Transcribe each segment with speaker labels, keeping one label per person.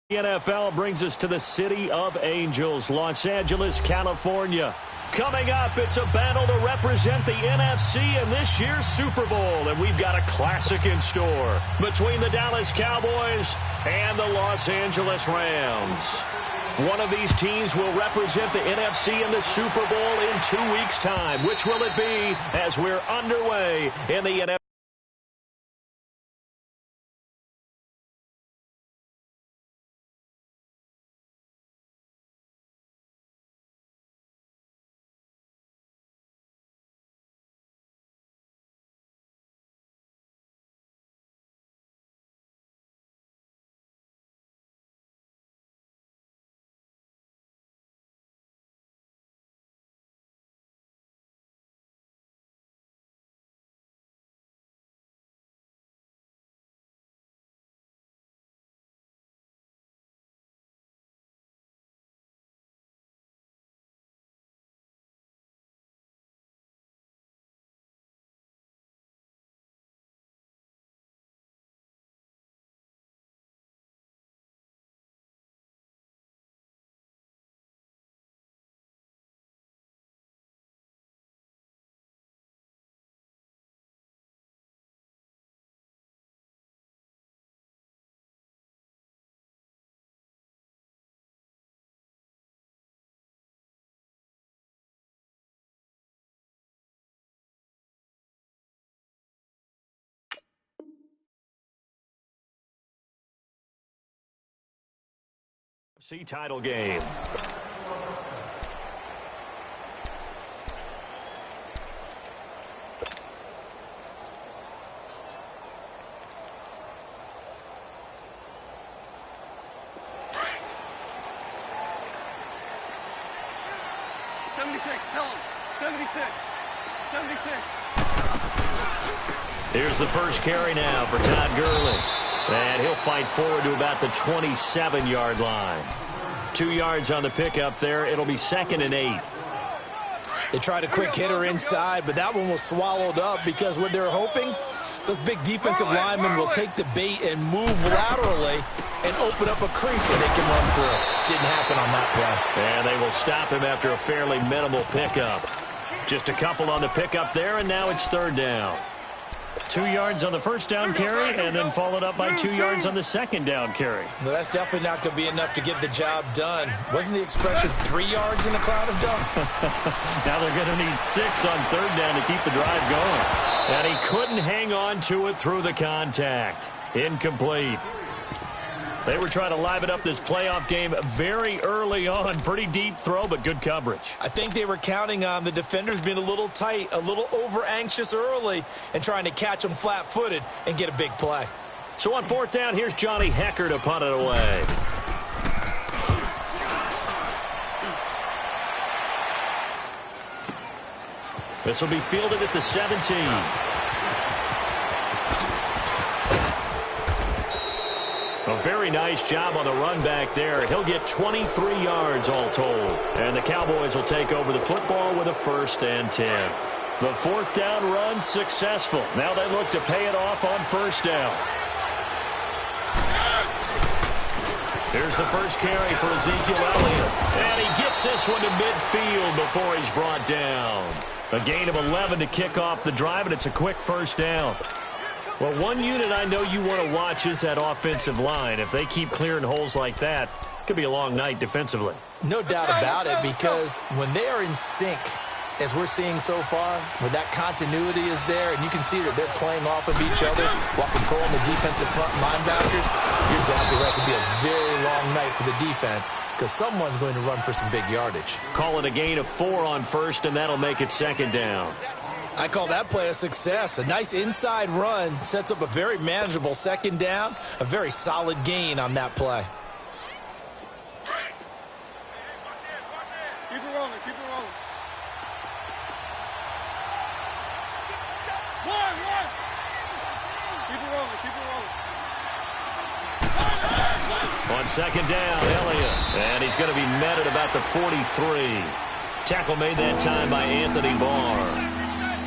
Speaker 1: The NFL brings us to the City of Angels, Los Angeles, California. Coming up, it's a battle to represent the NFC in this year's Super Bowl, and we've got a classic in store between the Dallas Cowboys and the Los Angeles Rams. One of these teams will represent the NFC in the Super Bowl in 2 weeks' time. Which will it be as we're underway in the NFC? Title game. Here's the first carry now for Todd Gurley. And he'll fight forward to about the 27-yard line. 2 yards on the pickup there. It'll be 2nd and 8.
Speaker 2: They tried a quick hitter inside, but that one was swallowed up because what they're hoping, those big defensive linemen will take the bait and move laterally and open up a crease that they can run through. Didn't happen on that play.
Speaker 1: And they will stop him after a fairly minimal pickup. Just a couple on the pickup there, and now it's 3rd down. 2 yards on the first down carry, and then followed up by 2 yards on the second down carry.
Speaker 2: Well, that's definitely not going to be enough to get the job done. Wasn't the expression 3 yards in a cloud of dust?
Speaker 1: Now they're going to need 6 on 3rd down to keep the drive going. And he couldn't hang on to it through the contact. Incomplete. They were trying to liven up this playoff game very early on. Pretty deep throw, but good coverage.
Speaker 2: I think they were counting on the defenders being a little tight, a little over-anxious early, and trying to catch them flat-footed and get a big play.
Speaker 1: So on 4th down, here's Johnny Hecker to punt it away. This will be fielded at the 17. A very nice job on the run back there. He'll get 23 yards all told. And the Cowboys will take over the football with a 1st and 10. The 4th down run successful. Now they look to pay it off on 1st down. Here's the first carry for Ezekiel Elliott. And he gets this one to midfield before he's brought down. A gain of 11 to kick off the drive, and it's a quick 1st down. Well, one unit I know you want to watch is that offensive line. If they keep clearing holes like that, it could be a long night defensively.
Speaker 2: No doubt about it, because when they are in sync, as we're seeing so far, when that continuity is there, and you can see that they're playing off of each other while controlling the defensive front linebackers, you're exactly right. It could be a very long night for the defense because someone's going to run for some big yardage.
Speaker 1: Call it a gain of 4 on 1st, and that'll make it 2nd down.
Speaker 2: I call that play a success. A nice inside run sets up a very manageable 2nd down, a very solid gain on that play.
Speaker 3: Keep it rolling, keep it rolling. One. Keep it rolling, keep it rolling.
Speaker 1: On 2nd down, Elliott. And he's going to be met at about the 43. Tackle made that time by Anthony Barr.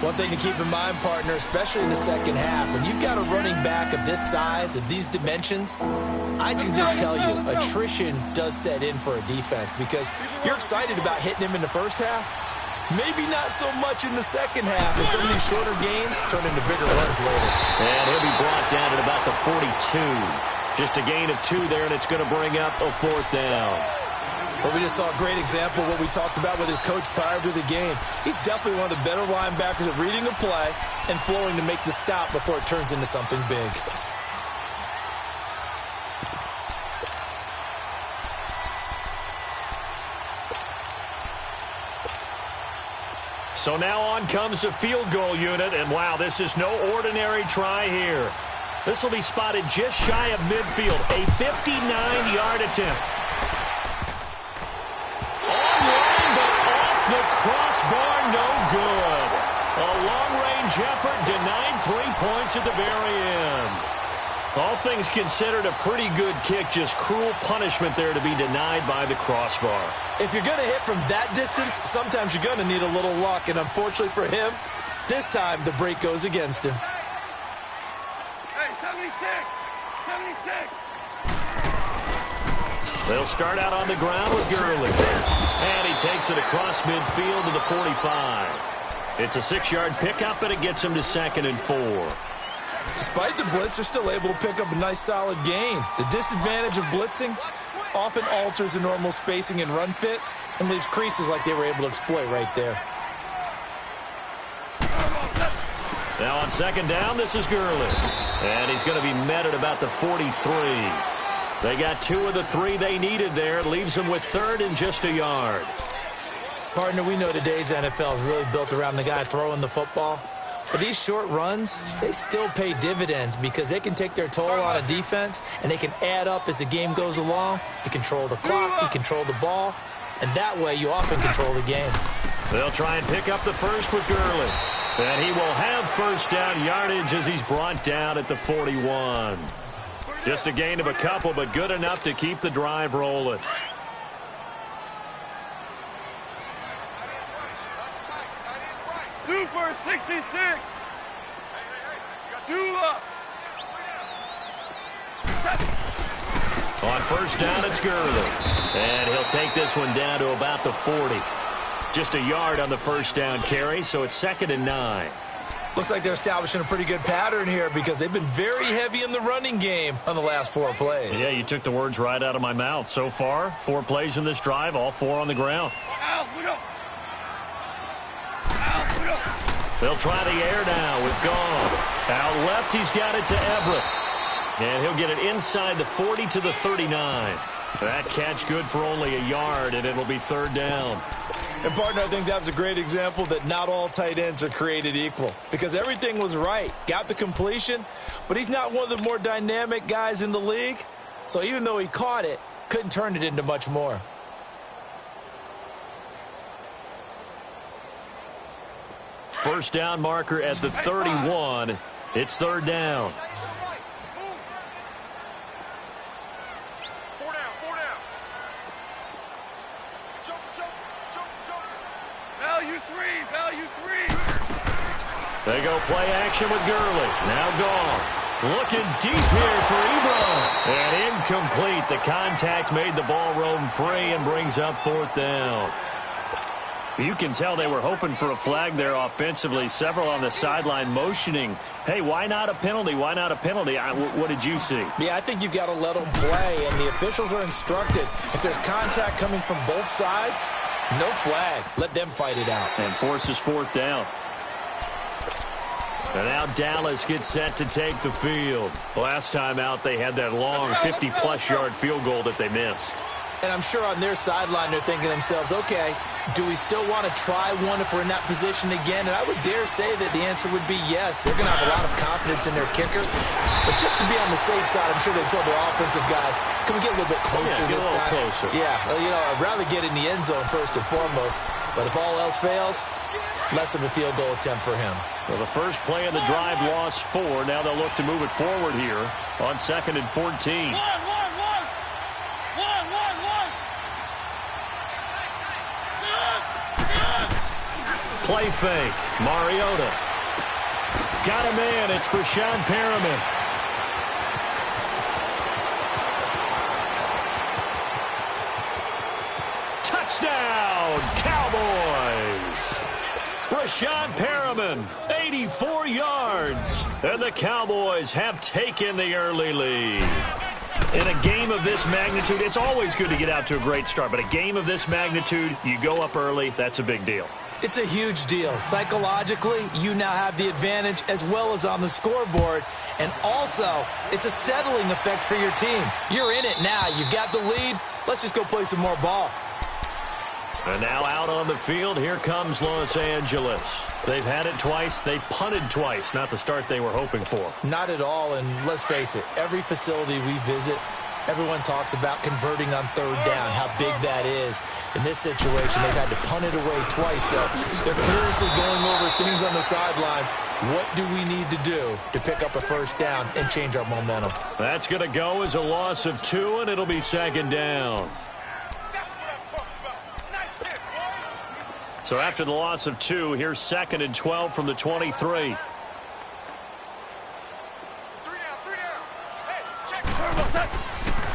Speaker 2: One thing to keep in mind, partner, especially in the second half, when you've got a running back of this size, of these dimensions, I can just tell you, attrition does set in for a defense because you're excited about hitting him in the first half. Maybe not so much in the second half, and some of these shorter gains turn into bigger runs later.
Speaker 1: And he'll be brought down at about the 42. Just a gain of 2 there, and it's going to bring up a 4th down.
Speaker 2: Well, we just saw a great example of what we talked about with his coach prior to the game. He's definitely one of the better linebackers at reading a play and flowing to make the stop before it turns into something big.
Speaker 1: So now on comes the field goal unit, and wow, this is no ordinary try here. This will be spotted just shy of midfield, a 59-yard attempt. Online, but off the crossbar, no good. A long-range effort denied 3 points at the very end. All things considered, a pretty good kick, just cruel punishment there to be denied by the crossbar.
Speaker 2: If you're going to hit from that distance, sometimes you're going to need a little luck, and unfortunately for him, this time the break goes against him.
Speaker 3: Hey, 76! 76!
Speaker 1: They'll start out on the ground with Gurley. And he takes it across midfield to the 45. It's a 6-yard pickup, and it gets him to 2nd and 4.
Speaker 2: Despite the blitz, they're still able to pick up a nice, solid gain. The disadvantage of blitzing often alters the normal spacing and run fits and leaves creases like they were able to exploit right there.
Speaker 1: Now on 2nd down, this is Gurley. And he's going to be met at about the 43. They got 2 of the 3 they needed there. It leaves them with 3rd and just a yard.
Speaker 2: Partner, we know today's NFL is really built around the guy throwing the football. But these short runs, they still pay dividends because they can take their toll on a defense and they can add up as the game goes along. You control the clock, you control the ball, and that way you often control the game.
Speaker 1: They'll try and pick up the first with Gurley. And he will have 1st down yardage as he's brought down at the 41. Just a gain of a couple, but good enough to keep the drive rolling.
Speaker 3: Super 66! Two up!
Speaker 1: On 1st down, it's Gurley. And he'll take this one down to about the 40. Just a yard on the 1st down carry, so it's 2nd and 9.
Speaker 2: Looks like they're establishing a pretty good pattern here because they've been very heavy in the running game on the last 4 plays.
Speaker 1: Yeah, you took the words right out of my mouth. So far, 4 plays in this drive, all 4 on the ground. They'll try the air now with Gone. Out left, he's got it to Everett. And he'll get it inside the 40 to the 39. That catch good for only a yard, and it'll be 3rd down.
Speaker 2: And, partner, I think that's a great example that not all tight ends are created equal because everything was right. Got the completion, but he's not one of the more dynamic guys in the league. So even though he caught it, couldn't turn it into much more.
Speaker 1: First down marker at the 31. It's 3rd down.
Speaker 3: Value three.
Speaker 1: They go play action with Gurley. Now Gone. Looking deep here for Ebron. And incomplete. The contact made the ball roam free and brings up 4th down. You can tell they were hoping for a flag there offensively. Several on the sideline motioning, hey, why not a penalty? Why not a penalty? What did you see?
Speaker 2: Yeah, I think you've got to let them play, and the officials are instructed. If there's contact coming from both sides, no flag. Let them fight it out.
Speaker 1: And forces 4th down. And now Dallas gets set to take the field. Last time out, they had that long 50-plus yard field goal that they missed.
Speaker 2: And I'm sure on their sideline they're thinking to themselves, okay, do we still want to try one if we're in that position again? And I would dare say that the answer would be yes. They're going to have a lot of confidence in their kicker. But just to be on the safe side, I'm sure they told their offensive guys, can we get a little bit closer this time?
Speaker 1: Closer.
Speaker 2: Yeah, well, you know, I'd rather get in the end zone first and foremost. But if all else fails, less of a field goal attempt for him.
Speaker 1: Well, the first play of the drive lost 4. Now they'll look to move it forward here on 2nd and 14. play fake. Mariota. Got a man. It's Brashad Perriman. Touchdown, Cowboys. Brashad Perriman, 84 yards. And the Cowboys have taken the early lead. In a game of this magnitude, it's always good to get out to a great start. But a game of this magnitude, you go up early, that's a big deal.
Speaker 2: It's a huge deal. Psychologically, you now have the advantage as well as on the scoreboard. And also, it's a settling effect for your team. You're in it now. You've got the lead. Let's just go play some more ball.
Speaker 1: And now out on the field, here comes Los Angeles. They've had it twice. They've punted twice. Not the start they were hoping for.
Speaker 2: Not at all, and let's face it, every facility we visit, everyone talks about converting on third down, how big that is. In this situation, they've had to punt it away twice, so they're furiously going over things on the sidelines. What do we need to do to pick up a first down and change our momentum?
Speaker 1: That's going to go as a loss of 2, and it'll be second down. So after the loss of 2, here's 2nd and 12 from the 23.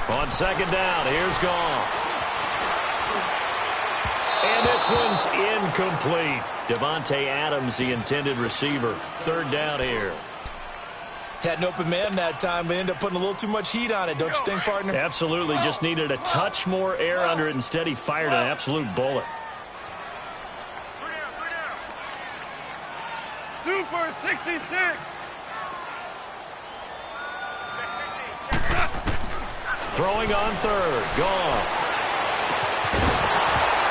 Speaker 1: On second down, here's Goff. And this one's incomplete. Devontae Adams, the intended receiver. Third down here.
Speaker 2: Had an open man that time, but ended up putting a little too much heat on it, don't you think, partner?
Speaker 1: Absolutely. Just needed a touch more air under it. Instead, he fired an absolute bullet.
Speaker 3: Super 66.
Speaker 1: Throwing on third. Goff.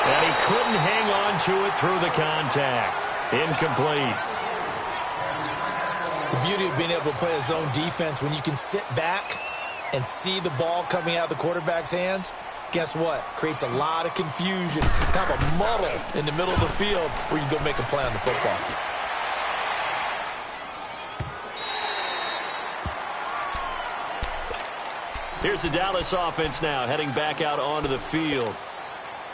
Speaker 1: And he couldn't hang on to it through the contact. Incomplete.
Speaker 2: The beauty of being able to play a zone defense when you can sit back and see the ball coming out of the quarterback's hands, guess what? Creates a lot of confusion, kind of a muddle in the middle of the field where you can go make a play on the football.
Speaker 1: Here's the Dallas offense now, heading back out onto the field.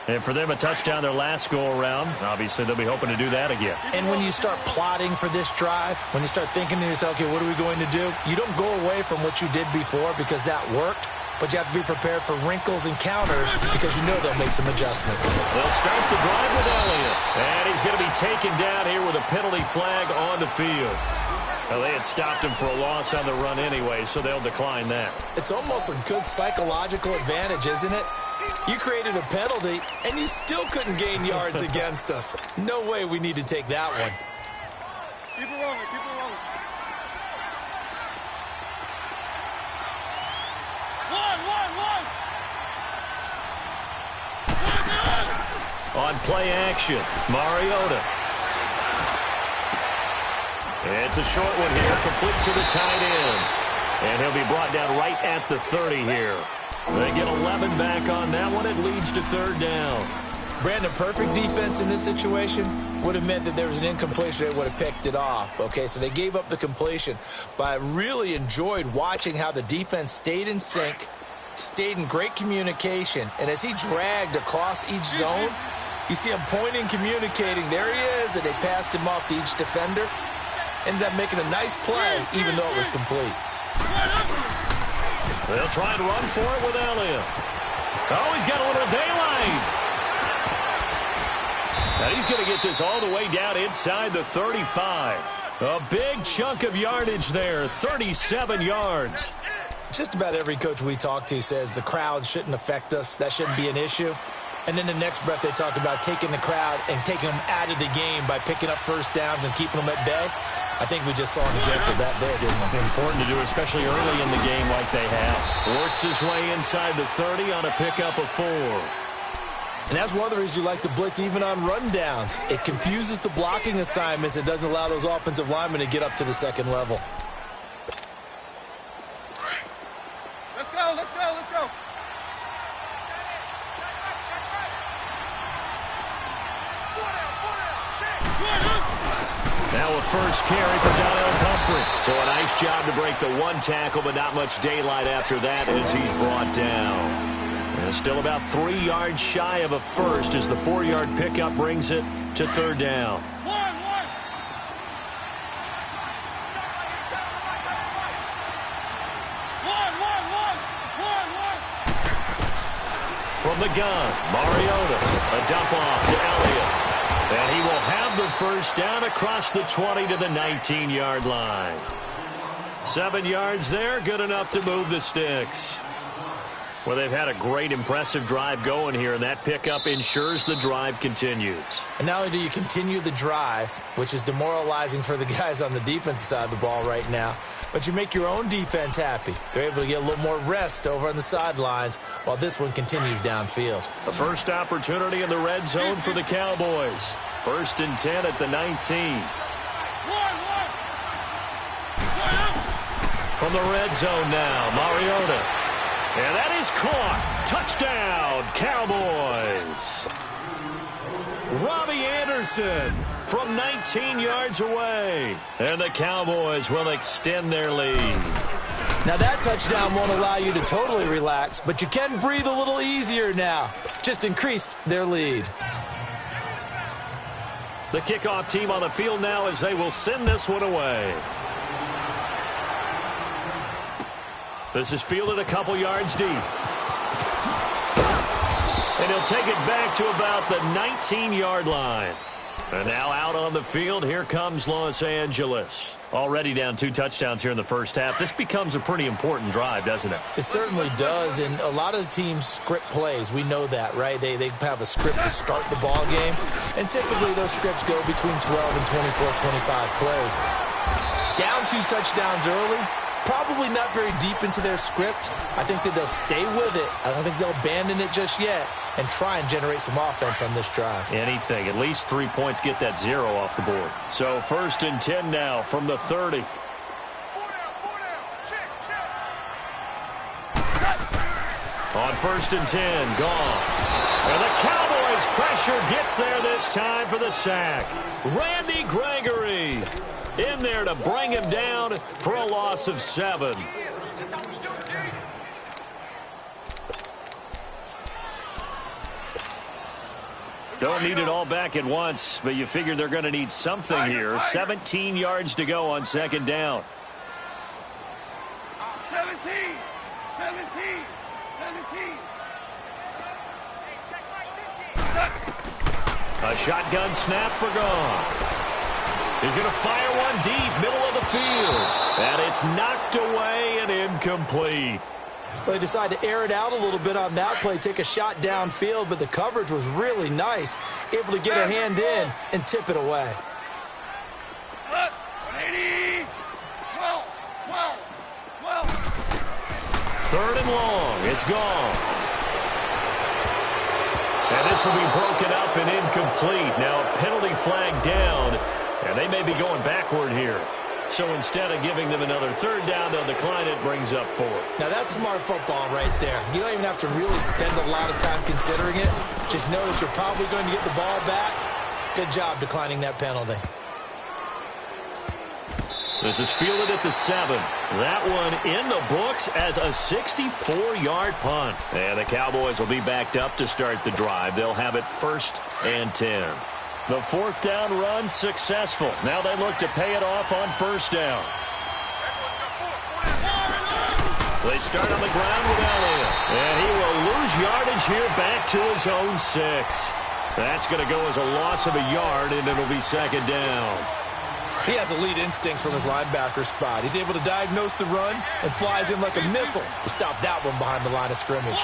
Speaker 1: And for them, a touchdown their last go-around. Obviously, they'll be hoping to do that again.
Speaker 2: And when you start plotting for this drive, when you start thinking to yourself, okay, what are we going to do? You don't go away from what you did before because that worked, but you have to be prepared for wrinkles and counters because you know they'll make some adjustments.
Speaker 1: They'll start the drive with Elliott. And he's going to be taken down here with a penalty flag on the field. Well, they had stopped him for a loss on the run anyway, so they'll decline that.
Speaker 2: It's almost a good psychological advantage, isn't it? You created a penalty, and you still couldn't gain yards against us. No way we need to take that one.
Speaker 3: Keep it rolling, keep it rolling. One.
Speaker 1: On play action, Mariota. It's a short one here, complete to the tight end. And he'll be brought down right at the 30 here. They get 11 back on that one. It leads to third down.
Speaker 2: Brandon, perfect defense in this situation would have meant that there was an incompletion. They would have picked it off. Okay, so they gave up the completion. But I really enjoyed watching how the defense stayed in sync, stayed in great communication. And as he dragged across each zone, you see him pointing, communicating. There he is, and they passed him off to each defender. Ended up making a nice play, even though it was complete.
Speaker 1: They'll try and run for it with Elliott. Oh, he's got a little daylight. Now he's going to get this all the way down inside the 35. A big chunk of yardage there, 37 yards.
Speaker 2: Just about every coach we talk to says the crowd shouldn't affect us. That shouldn't be an issue. And then the next breath they talk about taking the crowd and taking them out of the game by picking up first downs and keeping them at bay. I think we just saw an example of that there, didn't we?
Speaker 1: Important to do, especially early in the game like they have. Works his way inside the 30 on a pickup of 4.
Speaker 2: And that's one of the reasons you like to blitz even on rundowns. It confuses the blocking assignments and doesn't allow those offensive linemen to get up to the second level.
Speaker 3: Let's go, let's go, let's go.
Speaker 1: Now a first carry for Donnell Pumphrey. So a nice job to break the one tackle, but not much daylight after that as he's brought down. And still about 3 yards shy of a first as the 4-yard pickup brings it to third down.
Speaker 3: 1.
Speaker 1: From the gun, Mariota, a dump off to Elliott. And he will have the first down across the 20 to the 19-yard line. 7 yards there, good enough to move the sticks. Well, they've had a great, impressive drive going here, and that pickup ensures the drive continues.
Speaker 2: And not only do you continue the drive, which is demoralizing for the guys on the defensive side of the ball right now, but you make your own defense happy. They're able to get a little more rest over on the sidelines while this one continues downfield.
Speaker 1: The first opportunity in the red zone for the Cowboys. 1st and 10 at the 19. From the red zone now, Mariota. And that is caught. Touchdown, Cowboys. Robbie Anderson from 19 yards away. And the Cowboys will extend their lead.
Speaker 2: Now that touchdown won't allow you to totally relax, but you can breathe a little easier now. Just increased their lead.
Speaker 1: The kickoff team on the field now as they will send this one away. This is fielded a couple yards deep. And he'll take it back to about the 19-yard line. And now out on the field, here comes Los Angeles. Already down 2 touchdowns here in the first half. This becomes a pretty important drive, doesn't it?
Speaker 2: It certainly does, and a lot of the teams script plays. We know that, right? They have a script to start the ball game, and typically those scripts go between 12 and 24, 25 plays. Down 2 touchdowns early. Probably not very deep into their script. I think that they'll stay with it. I don't think they'll abandon it just yet and try and generate some offense on this drive.
Speaker 1: Anything. At least 3 points get that 0 off the board. So 1st and 10 now from the 30. On 1st and 10, gone. And the Cowboys pressure gets there this time for the sack. Randy Gregory in there to bring him down for a loss of 7. Don't need it all back at once, but you figure they're going to need something here. 17 yards to go on 2nd down.
Speaker 3: 17.
Speaker 1: A shotgun snap for Goff. He's going to fire one deep, middle of the field. And it's knocked away and incomplete.
Speaker 2: Well, they decided to air it out a little bit on that play, take a shot downfield, but the coverage was really nice. Able to get a hand in and tip it away.
Speaker 3: 180. 12.
Speaker 1: 3rd and long. It's gone. And this will be broken up and incomplete. Now a penalty flag down. And they may be going backward here. So instead of giving them another 3rd down, they'll decline it, brings up 4.
Speaker 2: Now that's smart football right there. You don't even have to really spend a lot of time considering it. Just know that you're probably going to get the ball back. Good job declining that penalty.
Speaker 1: This is fielded at the 7. That one in the books as a 64-yard punt. And the Cowboys will be backed up to start the drive. They'll have it 1st and 10. The 4th down run successful. Now they look to pay it off on 1st down. They start on the ground with Elliott. And he will lose yardage here back to his own 6. That's going to go as a loss of a yard, and it'll be 2nd down.
Speaker 2: He has elite instincts from his linebacker spot. He's able to diagnose the run and flies in like a missile to stop that one behind the line of scrimmage.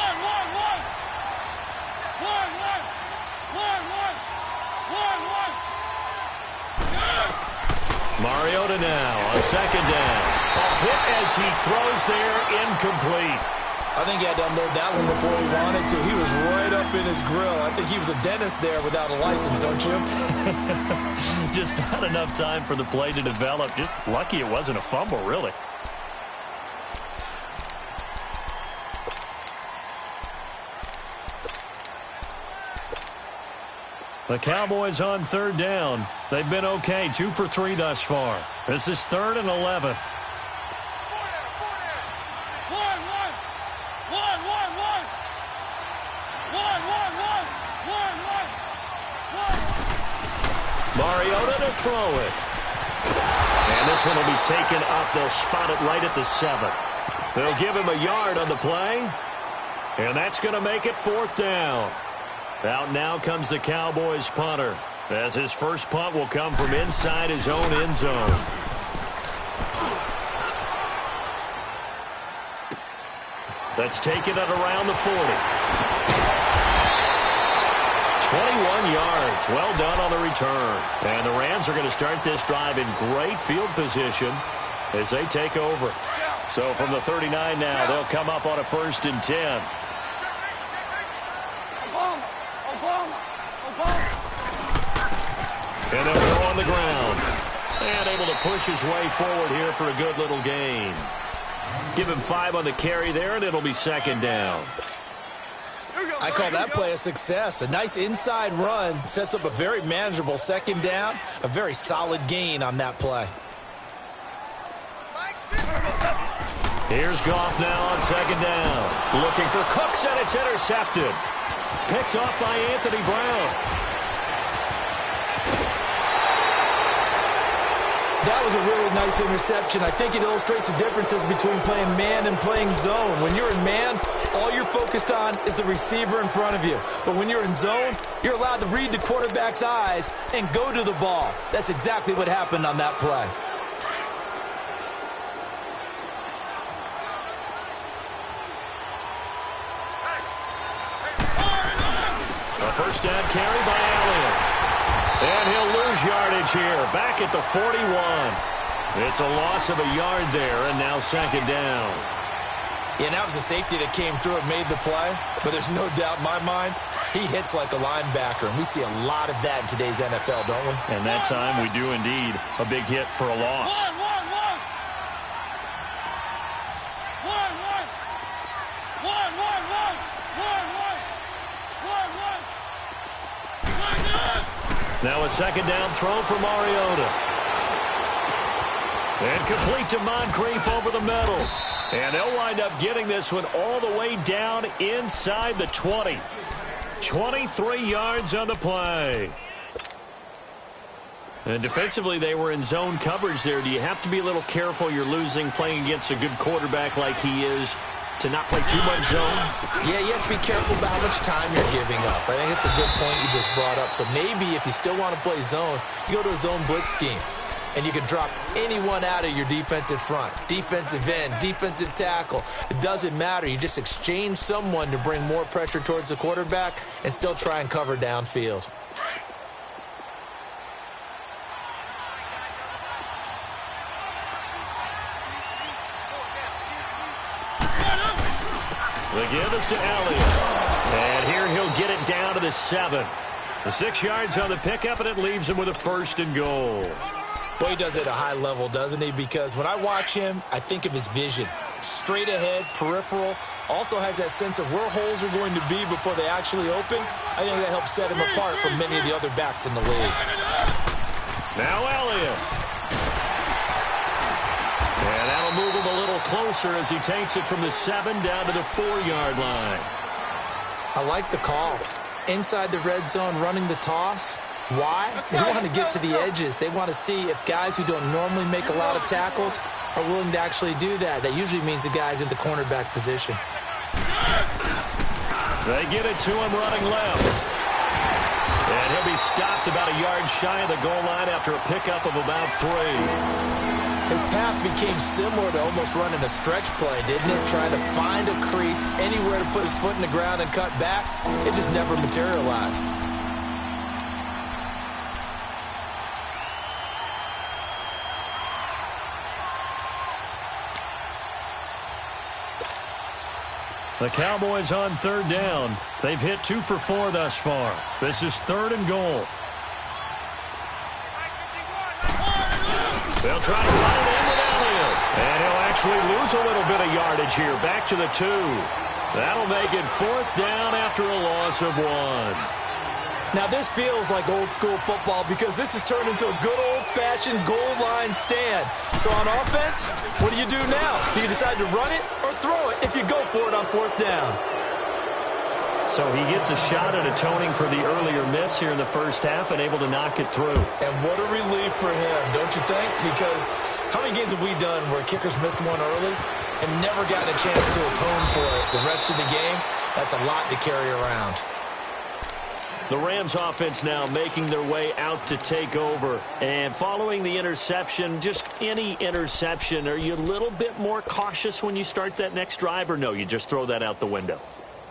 Speaker 1: Mariota now on 2nd down. A hit as he throws there, incomplete.
Speaker 2: I think he had to unload that one before he wanted to. He was right up in his grill. I think he was a dentist there without a license, don't you?
Speaker 1: Just not enough time for the play to develop. Just lucky it wasn't a fumble, really. The Cowboys on 3rd down. They've been okay, 2 for 3 thus far. This is 3rd and 11. Mariota to throw it. And this one will be taken up. They'll spot it right at the 7. They'll give him a yard on the play. And that's going to make it 4th down. Out now comes the Cowboys punter, as his first punt will come from inside his own end zone. Let's take it at around the 40. 21 yards. Well done on the return. And the Rams are going to start this drive in great field position as they take over. So from the 39 now, they'll come up on a 1st and 10. And they'll go on the ground. And able to push his way forward here for a good little gain. Give him 5 on the carry there, and it'll be 2nd down.
Speaker 2: I call that play a success. A nice inside run sets up a very manageable 2nd down. A very solid gain on that play.
Speaker 1: Here's Goff now on 2nd down. Looking for Cooks, and it's intercepted. Picked off by Anthony Brown.
Speaker 2: That was a really nice interception. I think it illustrates the differences between playing man and playing zone. When you're in man, all you're focused on is the receiver in front of you. But when you're in zone, you're allowed to read the quarterback's eyes and go to the ball. That's exactly what happened on that play.
Speaker 1: A 1st down carry by Elliott. And he'll lose yardage here, back at the 41. It's a loss of a yard there, and now 2nd down.
Speaker 2: Yeah, that was a safety that came through and made the play, but there's no doubt in my mind, he hits like a linebacker, and we see a lot of that in today's NFL, don't we?
Speaker 1: And that time we do indeed. A big hit for a loss.
Speaker 3: One.
Speaker 1: Now a 2nd down throw for Mariota. And complete to Moncrief over the middle. And they'll wind up getting this one all the way down inside the 20. 23 yards on the play. And defensively, they were in zone coverage there. Do you have to be a little careful? You're losing playing against a good quarterback like he is to not play too much zone?
Speaker 2: Yeah, you have to be careful about how much time you're giving up. I think it's a good point you just brought up. So maybe if you still want to play zone, you go to a zone blitz scheme. And you can drop anyone out of your defensive front. Defensive end, defensive tackle. It doesn't matter. You just exchange someone to bring more pressure towards the quarterback and still try and cover downfield.
Speaker 1: The give is to Elliott. And here he'll get it down to the 7. The 6 yards on the pickup, and it leaves him with a 1st and goal.
Speaker 2: Boy, he does it at a high level, doesn't he? Because when I watch him, I think of his vision. Straight ahead, peripheral. Also has that sense of where holes are going to be before they actually open. I think that helps set him apart from many of the other backs in the league.
Speaker 1: Now Elliott. And that'll move him a little closer as he takes it from the 7 down to the 4-yard line.
Speaker 2: I like the call. Inside the red zone, running the toss. Why? They want to get to the edges. They want to see if guys who don't normally make a lot of tackles are willing to actually do that. That usually means the guy's in the cornerback position.
Speaker 1: They get it to him running left. And he'll be stopped about a yard shy of the goal line after a pickup of about 3.
Speaker 2: His path became similar to almost running a stretch play, didn't it? Trying to find a crease, anywhere to put his foot in the ground and cut back. It just never materialized.
Speaker 1: The Cowboys on 3rd down. They've hit 2 for 4 thus far. This is 3rd and goal. They'll try to run it in with Elliott. And he'll actually lose a little bit of yardage here. Back to the 2. That'll make it 4th down after a loss of 1.
Speaker 2: Now, this feels like old-school football because this has turned into a good old-fashioned goal line stand. So on offense, what do you do now? Do you decide to run it or throw it if you go for it on 4th down?
Speaker 1: So he gets a shot at atoning for the earlier miss here in the first half and able to knock it through.
Speaker 2: And what a relief for him, don't you think? Because how many games have we done where kickers missed one early and never gotten a chance to atone for it the rest of the game? That's a lot to carry around.
Speaker 1: The Rams offense now making their way out to take over. And following the interception, just any interception, are you a little bit more cautious when you start that next drive, or no, you just throw that out the window?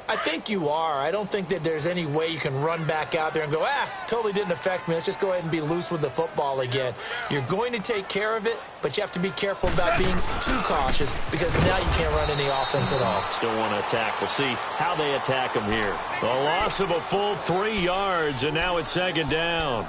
Speaker 2: I think you are. I don't think that there's any way you can run back out there and go, totally didn't affect me. Let's just go ahead and be loose with the football again. You're going to take care of it, but you have to be careful about being too cautious because now you can't run any offense at all.
Speaker 1: Still want to attack. We'll see how they attack them here. The loss of a full 3 yards, and now it's second down.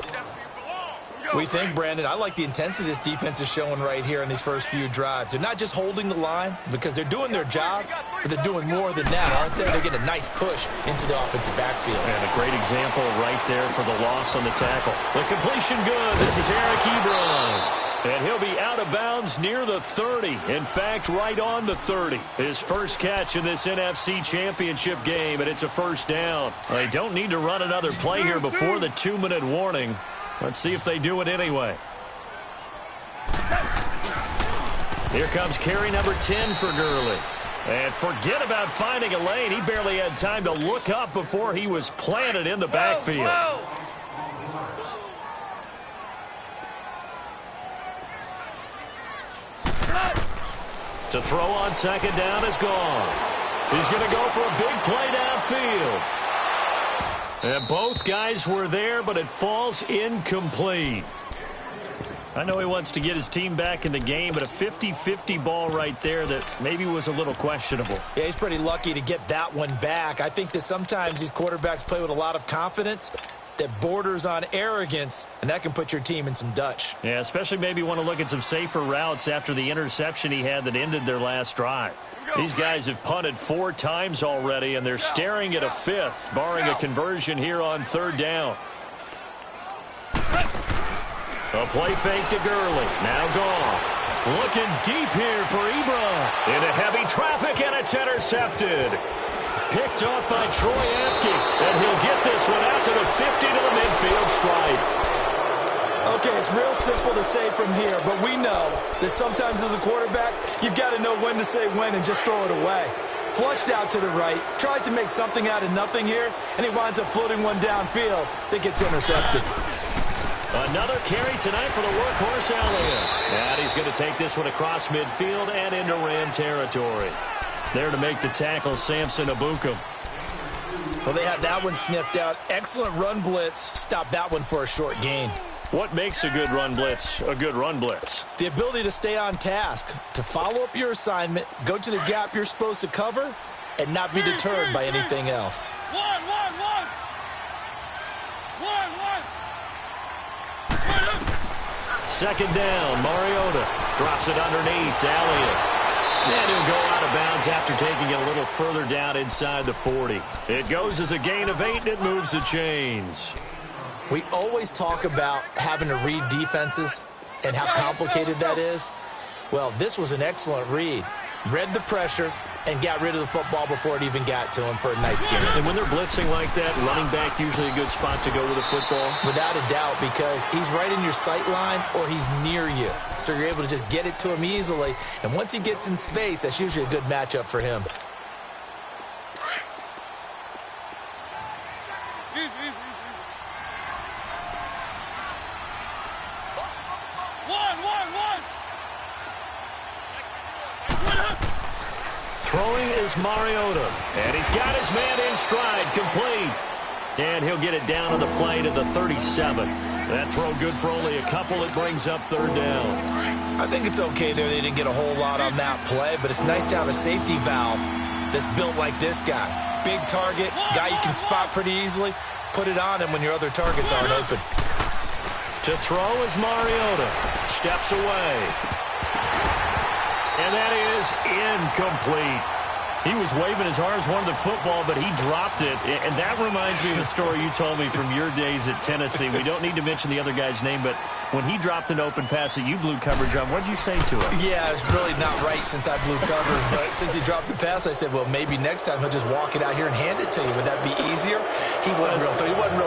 Speaker 2: We think, Brandon, I like the intensity this defense is showing right here in these first few drives. They're not just holding the line because they're doing their job, but they're doing more than that, aren't they? They're getting a nice push into the offensive backfield.
Speaker 1: And a great example right there for the loss on the tackle. The completion good. This is Eric Ebron. And he'll be out of bounds near the 30. In fact, right on the 30. His first catch in this NFC Championship game, and it's a first down. They don't need to run another play here before the 2-minute warning. Let's see if they do it anyway. Here comes carry number 10 for Gurley. And forget about finding a lane. He barely had time to look up before he was planted in the backfield. To throw on second down is gone. He's going to go for a big play downfield. And both guys were there, but it falls incomplete. I know he wants to get his team back in the game, but a 50-50 ball right there that maybe was a little questionable.
Speaker 2: Yeah, he's pretty lucky to get that one back. I think that sometimes these quarterbacks play with a lot of confidence that borders on arrogance, and that can put your team in some Dutch.
Speaker 1: Yeah, especially maybe want to look at some safer routes after the interception he had that ended their last drive. These guys have punted 4 times already, and they're staring at a 5th, barring a conversion here on third down. A play fake to Gurley. Now gone. Looking deep here for Ebron. Into heavy traffic, and it's intercepted. Picked up by Troy Apke, and he'll get this one out to the 50 to the midfield stripe.
Speaker 2: Okay, it's real simple to say from here, but we know that sometimes as a quarterback, you've got to know when to say when and just throw it away. Flushed out to the right, tries to make something out of nothing here, and he winds up floating one downfield that gets intercepted.
Speaker 1: Another carry tonight for the workhorse Elliott. And he's going to take this one across midfield and into Ram territory. There to make the tackle, Samson Abukum.
Speaker 2: Well, they had that one sniffed out. Excellent run blitz. Stop that one for a short gain.
Speaker 1: What makes a good run blitz a good run blitz?
Speaker 2: The ability to stay on task, to follow up your assignment, go to the gap you're supposed to cover, and not be deterred by anything else.
Speaker 3: One.
Speaker 1: Second down, Mariota drops it underneath to Elliott. And he'll go out of bounds after taking it a little further down inside the 40. It goes as a gain of 8, and it moves the chains.
Speaker 2: We always talk about having to read defenses and how complicated that is. Well, this was an excellent read. Read the pressure and got rid of the football before it even got to him for a nice game.
Speaker 1: And when they're blitzing like that, running back usually a good spot to go with the football?
Speaker 2: Without a doubt, because he's right in your sight line or he's near you. So you're able to just get it to him easily. And once he gets in space, that's usually a good matchup for him.
Speaker 1: Throwing is Mariota, and he's got his man in stride, complete. And he'll get it down on the play to the 37. That throw good for only a couple. It brings up third down.
Speaker 2: I think it's okay there. They didn't get a whole lot on that play, but it's nice to have a safety valve that's built like this guy. Big target, guy you can spot pretty easily. Put it on him when your other targets aren't open.
Speaker 1: To throw is Mariota. Steps away. And that is incomplete. He was waving his arms, wanted the football, but he dropped it. And that reminds me of the story you told me from your days at Tennessee. We don't need to mention the other guy's name, but when he dropped an open pass that you blew coverage on, what did you say to him?
Speaker 2: Yeah, it's really not right since I blew coverage, but since he dropped the pass, I said, well, maybe next time he'll just walk it out here and hand it to you. Would that be easier? He wasn't real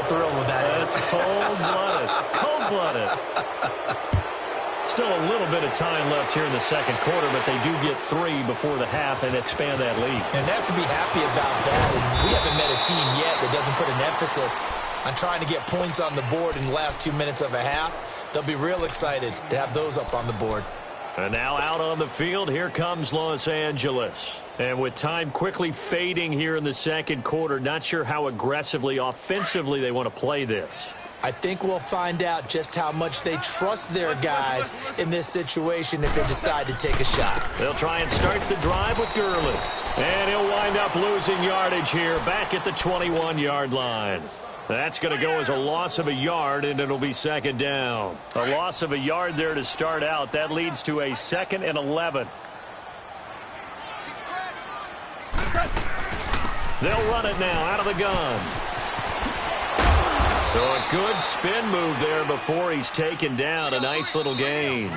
Speaker 2: thrilled with that.
Speaker 1: That's cold-blooded. Cold-blooded. Still a little bit of time left here in the second quarter, but they do get 3 before the half and expand that lead.
Speaker 2: And they have to be happy about that. And we haven't met a team yet that doesn't put an emphasis on trying to get points on the board in the last 2 minutes of a half. They'll be real excited to have those up on the board.
Speaker 1: And now out on the field, here comes Los Angeles. And with time quickly fading here in the second quarter, not sure how aggressively, offensively they want to play this.
Speaker 2: I think we'll find out just how much they trust their guys in this situation if they decide to take a shot.
Speaker 1: They'll try and start the drive with Gurley. And he'll wind up losing yardage here back at the 21-yard line. That's going to go as a loss of a yard, and it'll be second down. A loss of a yard there to start out. That leads to a 2nd and 11. They'll run it now out of the gun. So a good spin move there before he's taken down. A nice little gain.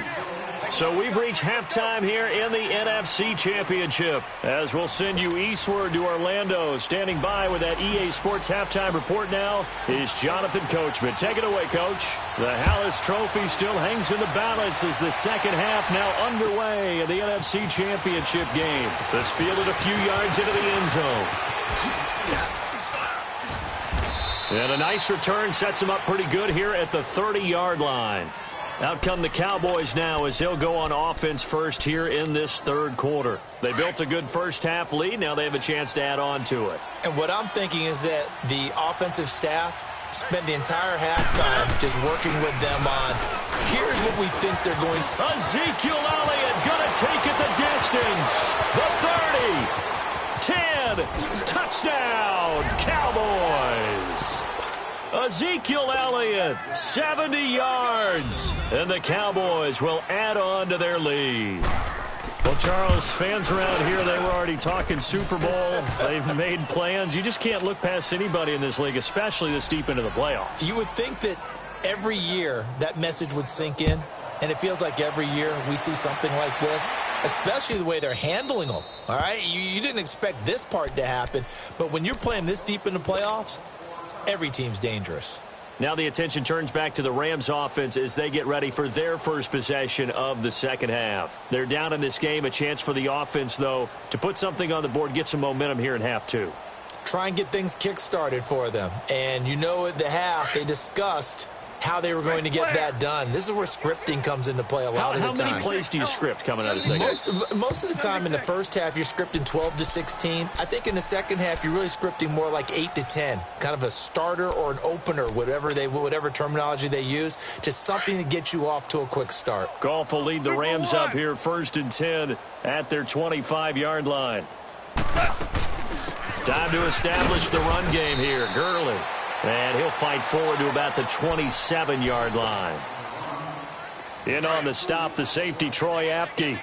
Speaker 1: So we've reached halftime here in the NFC Championship. As we'll send you eastward to Orlando. Standing by with that EA Sports halftime report now is Jonathan Coachman. Take it away, Coach. The Hallis Trophy still hangs in the balance as the second half now underway in the NFC Championship game. This fielded a few yards into the end zone. And a nice return sets him up pretty good here at the 30-yard line. Out come the Cowboys now as they'll go on offense first here in this third quarter. They built a good first-half lead. Now they have a chance to add on to it.
Speaker 2: And what I'm thinking is that the offensive staff spent the entire halftime just working with them on, here's what we think they're going.
Speaker 1: Ezekiel Elliott going to take it the distance. The 30, 10, touchdown, Cowboys. Ezekiel Elliott, 70 yards. And the Cowboys will add on to their lead. Well, Charles, fans around here, they were already talking Super Bowl. They've made plans. You just can't look past anybody in this league, especially this deep into the playoffs.
Speaker 2: You would think that every year that message would sink in, and it feels like every year we see something like this, especially the way they're handling them. All right, you didn't expect this part to happen, but when you're playing this deep in the playoffs, every team's dangerous.
Speaker 1: Now the attention turns back to the Rams offense as they get ready for their first possession of the second half. They're down in this game. A chance for the offense, though, to put something on the board, get some momentum here in half two.
Speaker 2: Try and get things kick-started for them. And you know at the half they discussed how they were going to get that done. This is where scripting comes into play a lot of the time.
Speaker 1: How many plays do you script coming out of the second?
Speaker 2: Most of the time in the first half, you're scripting 12 to 16. I think in the second half, you're really scripting more like 8 to 10. Kind of a starter or an opener, whatever terminology they use. Just something to get you off to a quick start.
Speaker 1: Goff will lead the Rams up here 1st and 10 at their 25-yard line. Time to establish the run game here. Gurley. And he'll fight forward to about the 27-yard line. In on the stop, the safety, Troy Apke.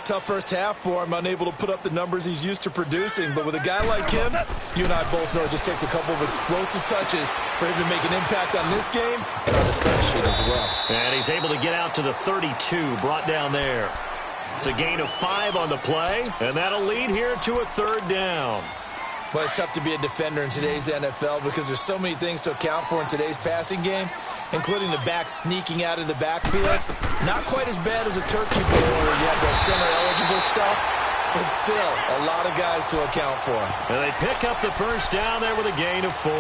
Speaker 2: Tough first half for him, unable to put up the numbers he's used to producing. But with a guy like him, you and I both know it just takes a couple of explosive touches for him to make an impact on this game and on the stat sheet as well.
Speaker 1: And he's able to get out to the 32, brought down there. It's a gain of 5 on the play, and that'll lead here to a 3rd down.
Speaker 2: Well, it's tough to be a defender in today's NFL because there's so many things to account for in today's passing game, including the back sneaking out of the backfield. Not quite as bad as a turkey bowl where you have the center-eligible stuff, but still a lot of guys to account for.
Speaker 1: And they pick up the first down there with a gain of 4.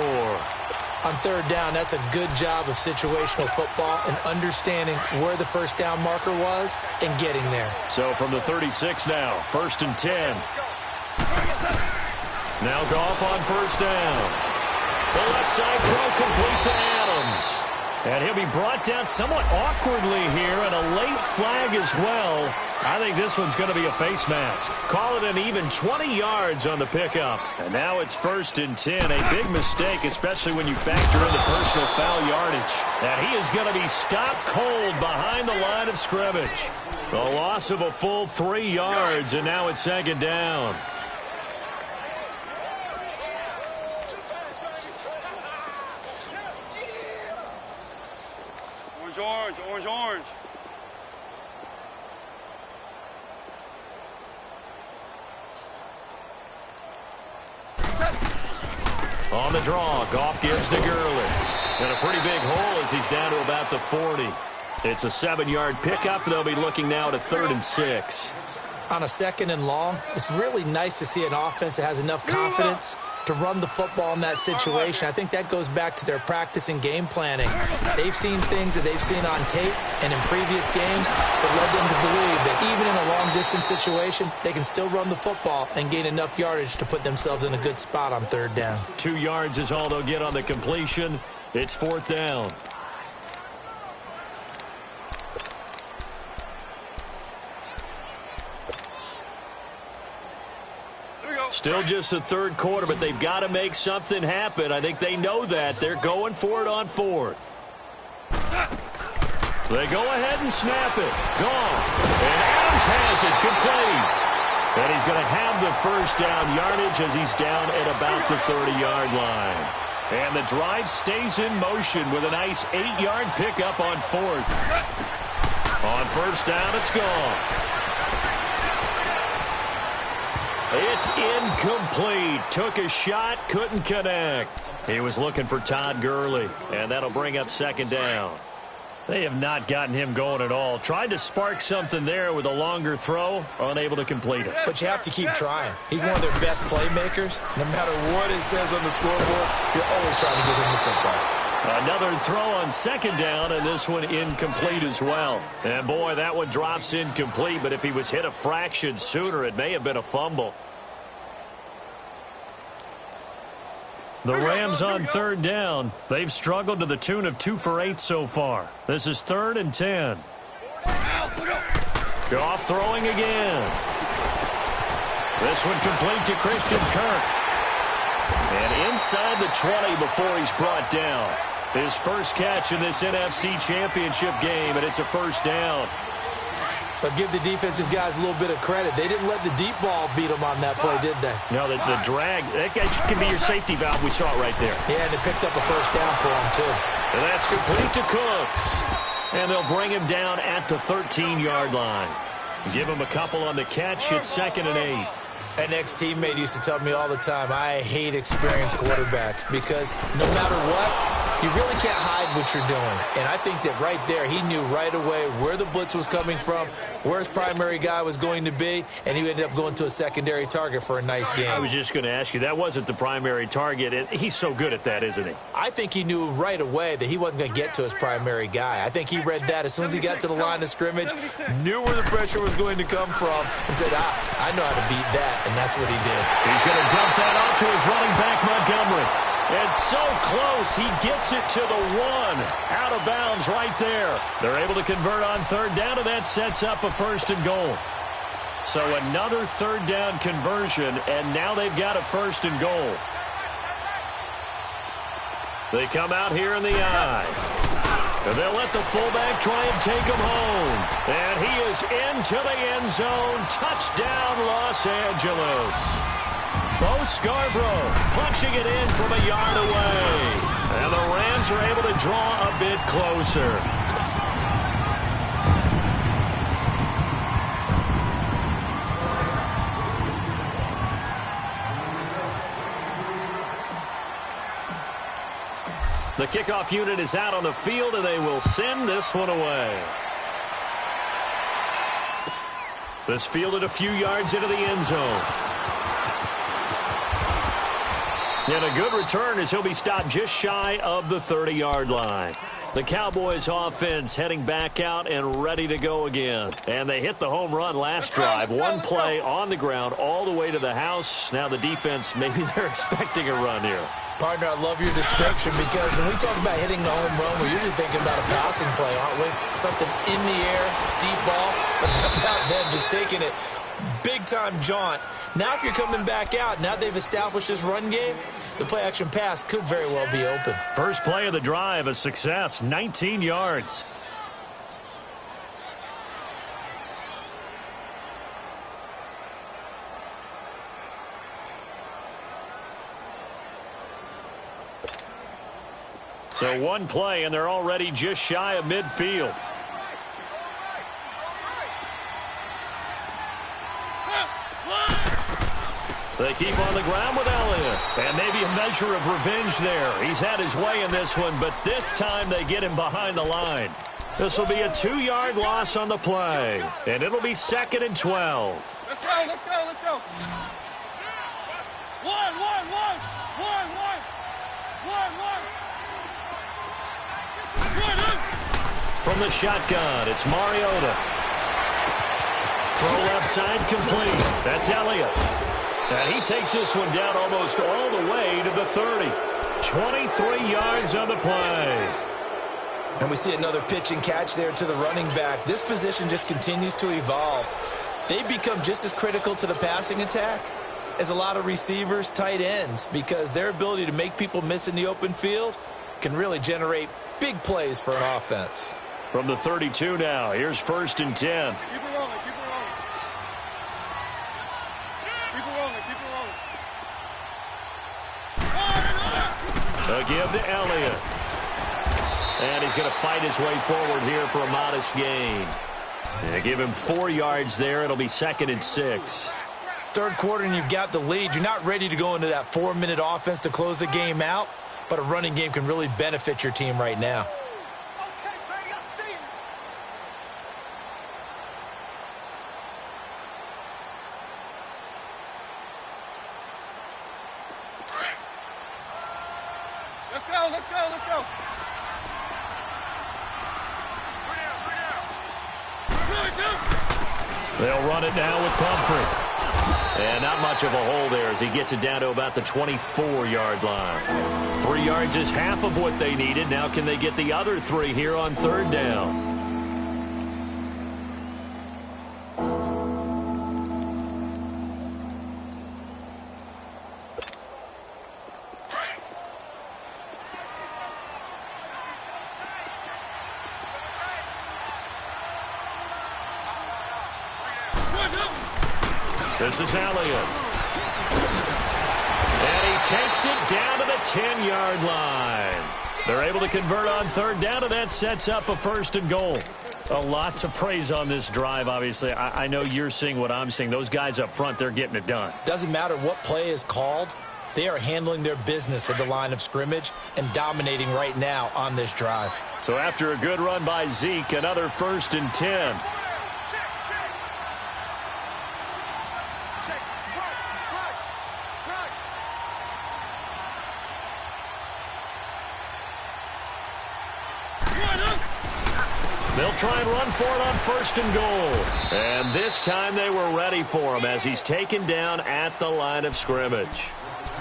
Speaker 2: On 3rd down, that's a good job of situational football and understanding where the first down marker was and getting there.
Speaker 1: So from the 36 now, 1st and 10. Now Goff on 1st down. The left side throw complete to Adams. And he'll be brought down somewhat awkwardly here, and a late flag as well. I think this one's going to be a face mask. Call it an even 20 yards on the pickup. And now it's 1st and 10. A big mistake, especially when you factor in the personal foul yardage. And he is going to be stopped cold behind the line of scrimmage. The loss of a full 3 yards, and now it's 2nd down.
Speaker 3: Orange.
Speaker 1: On the draw, Goff gives to Gurley. And a pretty big hole as he's down to about the 40. It's a 7-yard pickup. They'll be looking now at a 3rd and 6.
Speaker 2: On a 2nd and long, it's really nice to see an offense that has enough confidence to run the football in that situation. I think that goes back to their practice and game planning. They've seen things that they've seen on tape and in previous games that led them to believe that even in a long-distance situation, they can still run the football and gain enough yardage to put themselves in a good spot on 3rd down.
Speaker 1: 2 yards is all they'll get on the completion. It's 4th down. Still just the 3rd quarter, but they've got to make something happen. I think they know that. They're going for it on 4th. They go ahead and snap it. Gone. And Adams has it complete. And he's going to have the 1st down yardage as he's down at about the 30-yard line. And the drive stays in motion with a nice 8-yard pickup on 4th. On 1st down, it's gone. It's incomplete. Took a shot, couldn't connect. He was looking for Todd Gurley, and that'll bring up 2nd down. They have not gotten him going at all. Tried to spark something there with a longer throw, unable to complete it.
Speaker 2: But you have to keep trying. He's one of their best playmakers. No matter what it says on the scoreboard, you're always trying to get him the football.
Speaker 1: Another throw on 2nd down, and this one incomplete as well. And, boy, that one drops incomplete, but if he was hit a fraction sooner, it may have been a fumble. The Rams on 3rd down. They've struggled to the tune of 2 for 8 so far. This is 3rd and 10. Goff throwing again. This one complete to Christian Kirk. And inside the 20 before he's brought down. His first catch in this NFC Championship game, and it's a 1st down.
Speaker 2: But give the defensive guys a little bit of credit. They didn't let the deep ball beat them on that play, did they?
Speaker 1: No, the drag, that can be your safety valve. We saw it right there.
Speaker 2: Yeah, and it picked up a 1st down for him, too.
Speaker 1: And that's complete to Cooks. And they'll bring him down at the 13-yard line. Give him a couple on the catch. It's 2nd and 8.
Speaker 2: An ex-teammate used to tell me all the time, I hate experienced quarterbacks because no matter what, you really can't hide what you're doing. And I think that right there, he knew right away where the blitz was coming from, where his primary guy was going to be, and he ended up going to a secondary target for a nice game.
Speaker 1: I was just going to ask you, that wasn't the primary target. He's so good at that, isn't he?
Speaker 2: I think he knew right away that he wasn't going to get to his primary guy. I think he read that as soon as he got to the line of scrimmage, knew where the pressure was going to come from, and said, I know how to beat that. And that's what he did.
Speaker 1: He's going to dump that off to his running back, Montgomery. And so close, he gets it to the 1. Out of bounds right there. They're able to convert on 3rd down, and that sets up a 1st and goal. So another 3rd down conversion, and now they've got a 1st and goal. They come out here in the eye. And they'll let the fullback try and take him home. And he is into the end zone. Touchdown, Los Angeles. Bo Scarborough punching it in from a yard away. And the Rams are able to draw a bit closer. The kickoff unit is out on the field, and they will send this one away. This fielded a few yards into the end zone. And a good return as he'll be stopped just shy of the 30-yard line. The Cowboys offense heading back out and ready to go again. And they hit the home run last drive. One play on the ground all the way to the house. Now the defense, maybe they're expecting a run here.
Speaker 2: Partner, I love your description because when we talk about hitting the home run, we're usually thinking about a passing play, aren't we? Something in the air, deep ball, but how about them just taking it big-time jaunt. Now if you're coming back out, now they've established this run game, the play-action pass could very well be open.
Speaker 1: First play of the drive, a success, 19 yards. So one play, and they're already just shy of midfield. They keep on the ground with Elliott. And maybe a measure of revenge there. He's had his way in this one, but this time they get him behind the line. This will be a 2-yard loss on the play, and it'll be 2nd and 12.
Speaker 4: Let's go, let's go, let's go. One.
Speaker 1: From the shotgun, it's Mariota. Throw left side complete. That's Elliott. And he takes this one down almost all the way to the 30. 23 yards on the play.
Speaker 2: And we see another pitch and catch there to the running back. This position just continues to evolve. They become just as critical to the passing attack as a lot of receivers, tight ends, because their ability to make people miss in the open field can really generate big plays for an offense.
Speaker 1: From the 32 now, here's 1st and 10.
Speaker 4: Keep it rolling.
Speaker 1: A give to Elliott. And he's going to fight his way forward here for a modest gain. Yeah, give him 4 yards there. It'll be 2nd and 6.
Speaker 2: Third quarter and you've got the lead. You're not ready to go into that 4-minute offense to close the game out, but a running game can really benefit your team right now.
Speaker 4: Let's go.
Speaker 1: They'll run it now with Pumphrey. And not much of a hole there as he gets it down to about the 24-yard line. 3 yards is half of what they needed. Now can they get the other 3 here on 3rd down? This is Elliott. And he takes it down to the 10-yard line. They're able to convert on 3rd down, and that sets up a 1st and goal. A lot to praise on this drive, obviously. I know you're seeing what I'm seeing. Those guys up front, they're getting it done.
Speaker 2: Doesn't matter what play is called. They are handling their business at the line of scrimmage and dominating right now on this drive.
Speaker 1: So after a good run by Zeke, another 1st and 10. They'll try and run for it on 1st and goal. And this time they were ready for him as he's taken down at the line of scrimmage.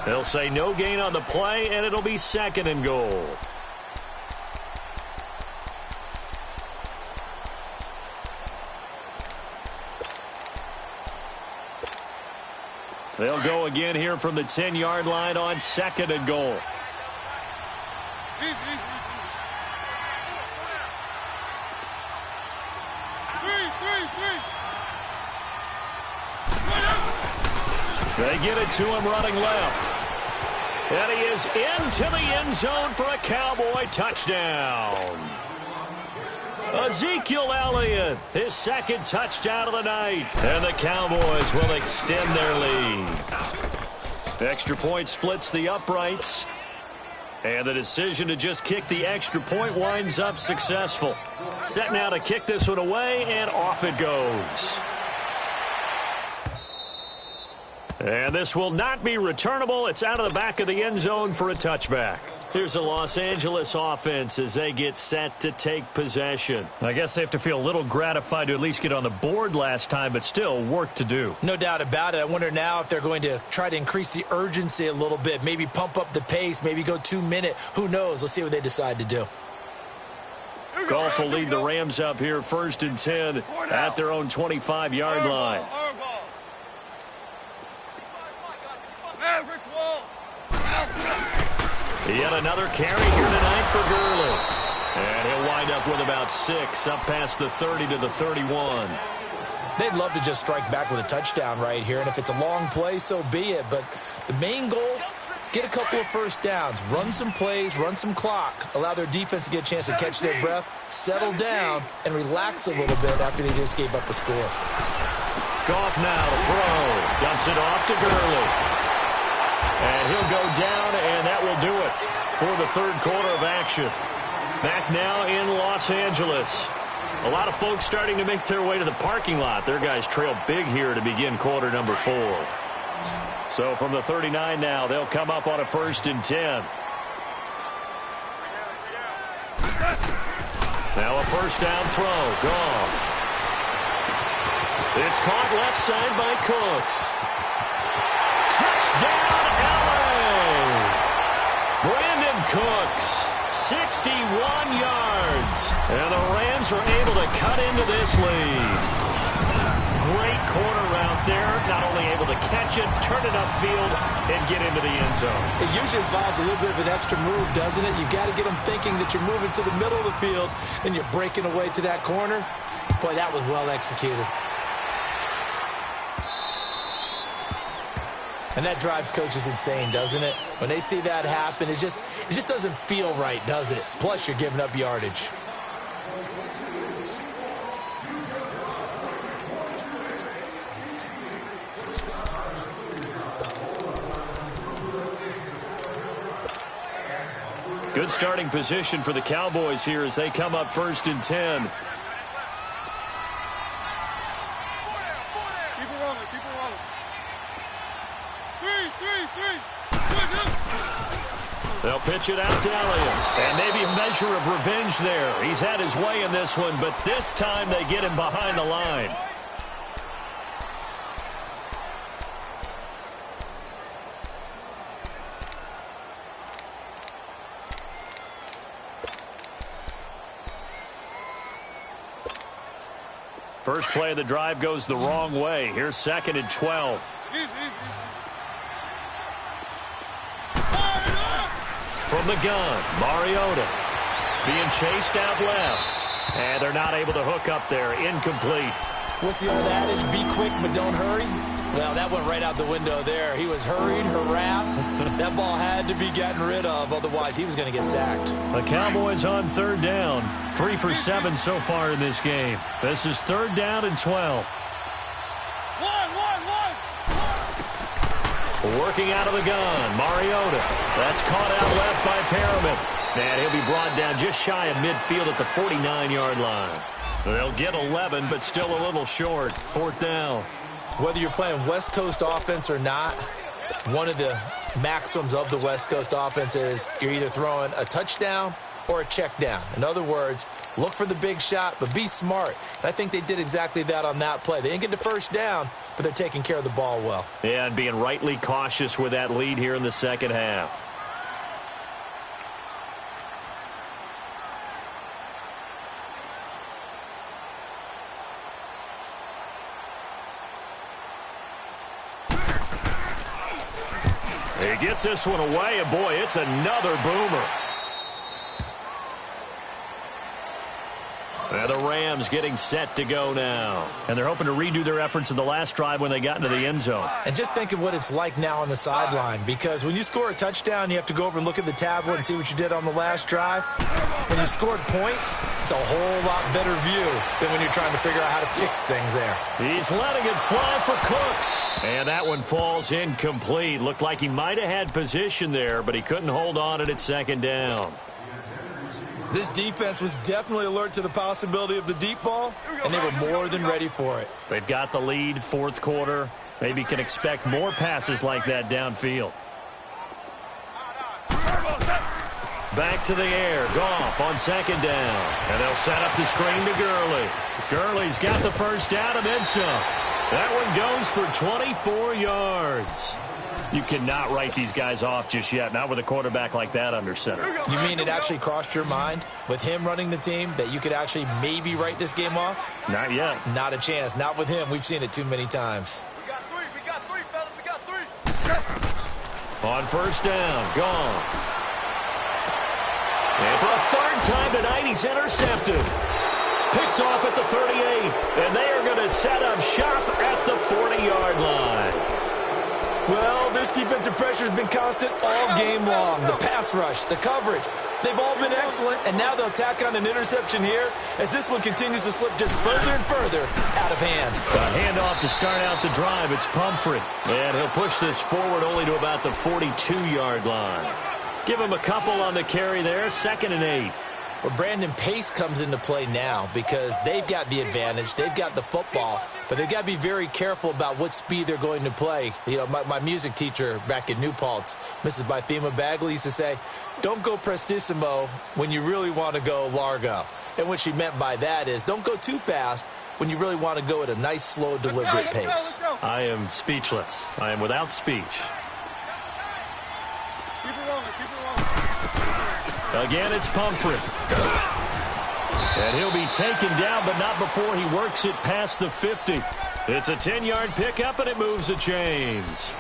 Speaker 1: They'll say no gain on the play, and it'll be 2nd and goal. They'll go again here from the 10-yard line on 2nd and goal. They get it to him running left. And he is into the end zone for a Cowboy touchdown. Ezekiel Elliott, his 2nd touchdown of the night. And the Cowboys will extend their lead. The extra point splits the uprights. And the decision to just kick the extra point winds up successful. Set now to kick this one away, and off it goes. And this will not be returnable. It's out of the back of the end zone for a touchback. Here's the Los Angeles offense as they get set to take possession. I guess they have to feel a little gratified to at least get on the board last time, but still work to do.
Speaker 2: No doubt about it. I wonder now if they're going to try to increase the urgency a little bit, maybe pump up the pace, maybe go 2-minute. Who knows? Let's see what they decide to do.
Speaker 1: Goff will lead the Rams up here 1st and 10 at their own 25-yard line. Yet another carry here tonight for Gurley. And he'll wind up with about 6 up past the 30 to the 31.
Speaker 2: They'd love to just strike back with a touchdown right here, and if it's a long play, so be it. But the main goal, get a couple of 1st downs, run some plays, run some clock, allow their defense to get a chance to catch their breath, settle down, and relax a little bit after they just gave up a score.
Speaker 1: Goff now to throw. Dumps it off to Gurley. And he'll go down, and that will do it for the 3rd quarter of action. Back now in Los Angeles. A lot of folks starting to make their way to the parking lot. Their guys trail big here to begin quarter number 4. So from the 39 now, they'll come up on a 1st and 10. Now a first down throw. Gone. It's caught left side by Cooks. Touchdown, LA! Brandon Cooks, 61 yards. And the Rams are able to cut into this lead. Great corner route there. Not only able to catch it, turn it upfield, and get into the end zone.
Speaker 2: It usually involves a little bit of an extra move, doesn't it? You've got to get them thinking that you're moving to the middle of the field and you're breaking away to that corner. Boy, that was well executed. And that drives coaches insane, doesn't it? When they see that happen, it just doesn't feel right, does it? Plus, you're giving up yardage.
Speaker 1: Good starting position for the Cowboys here as they come up 1st and 10.
Speaker 4: Keep it rolling, keep it rolling. Three.
Speaker 1: They'll pitch it out to Elliott. And maybe a measure of revenge there. He's had his way in this one, but this time they get him behind the line. First play of the drive goes the wrong way. Here's 2nd and 12. From the gun, Mariota being chased out left. And they're not able to hook up there. Incomplete.
Speaker 2: What's the old adage? Be quick, but don't hurry. Well, that went right out the window there. He was hurried, harassed. That ball had to be gotten rid of. Otherwise, he was going to get sacked.
Speaker 1: The Cowboys on 3rd down. 3 for 7 so far in this game. This is 3rd down and 12. Working out of the gun, Mariota. That's caught out left by Perriman. And he'll be brought down just shy of midfield at the 49-yard line. They'll get 11, but still a little short. 4th down.
Speaker 2: Whether you're playing West Coast offense or not, one of the maxims of the West Coast offense is you're either throwing a touchdown or a check down. In other words, look for the big shot, but be smart. And I think they did exactly that on that play. They didn't get the first down, but they're taking care of the ball well.
Speaker 1: Yeah, and being rightly cautious with that lead here in the second half. He gets this one away, and boy, it's another boomer. And the Rams getting set to go now. And they're hoping to redo their efforts in the last drive when they got into the end zone.
Speaker 2: And just think of what it's like now on the sideline, because when you score a touchdown, you have to go over and look at the tablet and see what you did on the last drive. When you scored points, it's a whole lot better view than when you're trying to figure out how to fix things there.
Speaker 1: He's letting it fly for Cooks. And that one falls incomplete. Looked like he might have had position there, but he couldn't hold on at 2nd down.
Speaker 2: This defense was definitely alert to the possibility of the deep ball, and they were more than ready for it.
Speaker 1: They've got the lead, 4th quarter. Maybe can expect more passes like that downfield. Back to the air. Goff on 2nd down. And they'll set up the screen to Gurley. Gurley's got the first down and then some. That one goes for 24 yards. You cannot write these guys off just yet, not with a quarterback like that under center.
Speaker 2: You mean it actually crossed your mind with him running the team that you could actually maybe write this game off?
Speaker 1: Not yet.
Speaker 2: Not a chance. Not with him. We've seen it too many times.
Speaker 3: We got three, fellas. We got three.
Speaker 1: On 1st down, gone. And for a 3rd time tonight, he's intercepted. Picked off at the 38, and they are going to set up shop at the 40-yard line.
Speaker 2: Well, this defensive pressure has been constant all game long. The pass rush, the coverage, they've all been excellent, and now they'll tack on an interception here as this one continues to slip just further and further out of hand.
Speaker 1: A handoff to start out the drive. It's Pumphrey, and he'll push this forward only to about the 42-yard line. Give him a couple on the carry there, 2nd and 8.
Speaker 2: Well, Brandon, pace comes into play now because they've got the advantage. They've got the football, but they've got to be very careful about what speed they're going to play. You know, my music teacher back in New Paltz, Mrs. Bythema Bagley, used to say, don't go prestissimo when you really want to go largo. And what she meant by that is don't go too fast when you really want to go at a nice, slow, deliberate pace.
Speaker 4: Let's go.
Speaker 1: I am speechless. I am without speech.
Speaker 4: Keep it rolling, keep it rolling.
Speaker 1: Again, it's Pumphrey. And he'll be taken down, but not before he works it past the 50. It's a 10-yard pickup, and it moves the chains.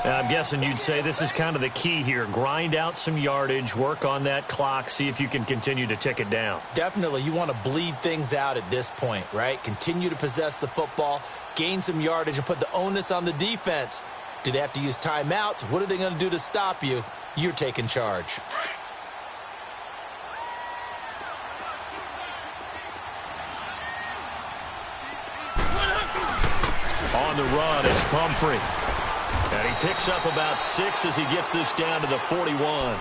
Speaker 1: And I'm guessing you'd say this is kind of the key here. Grind out some yardage, work on that clock, see if you can continue to tick it down.
Speaker 2: Definitely. You want to bleed things out at this point, right? Continue to possess the football, gain some yardage, and put the onus on the defense. Do they have to use timeouts? What are they going to do to stop you? You're taking charge.
Speaker 1: On the run, it's Pumphrey. And he picks up about 6 as he gets this down to the 41.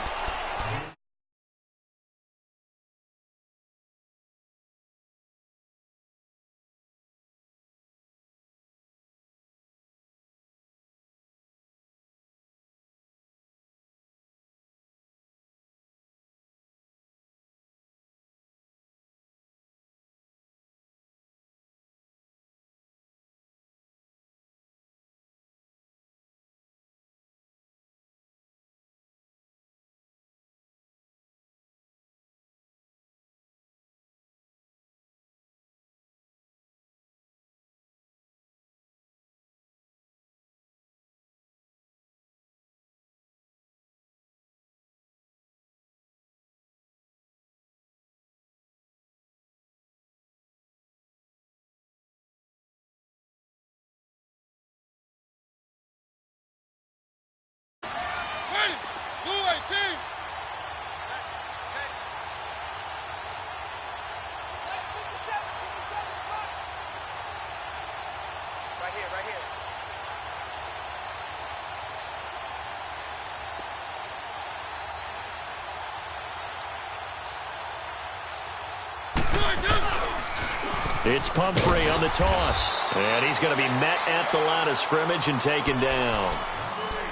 Speaker 1: It's Pumphrey on the toss. And he's going to be met at the line of scrimmage and taken down.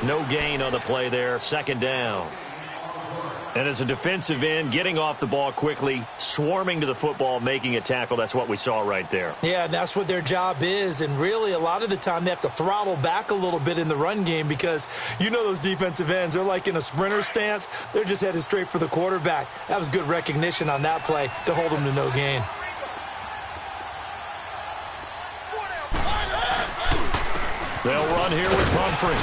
Speaker 1: No gain on the play there. Second down. And as a defensive end, getting off the ball quickly, swarming to the football, making a tackle, that's what we saw right there.
Speaker 2: Yeah, and that's what their job is. And really, a lot of the time, they have to throttle back a little bit in the run game because you know those defensive ends, they're like in a sprinter stance. They're just headed straight for the quarterback. That was good recognition on that play to hold them to no gain.
Speaker 1: They'll run here with Pumphrey.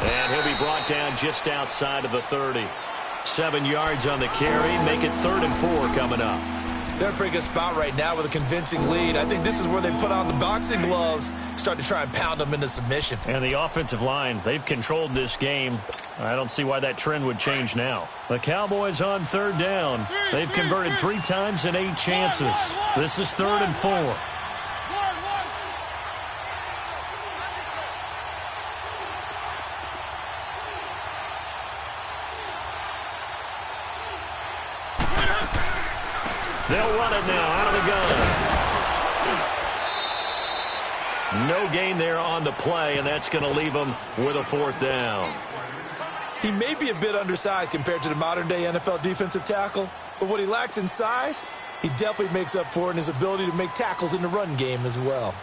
Speaker 1: And he'll be brought down just outside of the 30. 7 yards on the carry. Make it 3rd and 4 coming up.
Speaker 2: They're in a pretty good spot right now with a convincing lead. I think this is where they put on the boxing gloves, start to try and pound them into submission.
Speaker 1: And the offensive line, they've controlled this game. I don't see why that trend would change now. The Cowboys on 3rd down. They've converted 3 times in 8 chances. This is 3rd and 4. They'll run it now out of the gun. No gain there on the play, and that's going to leave them with a 4th down.
Speaker 2: He may be a bit undersized compared to the modern-day NFL defensive tackle, but what he lacks in size, he definitely makes up for in his ability to make tackles in the run game as well.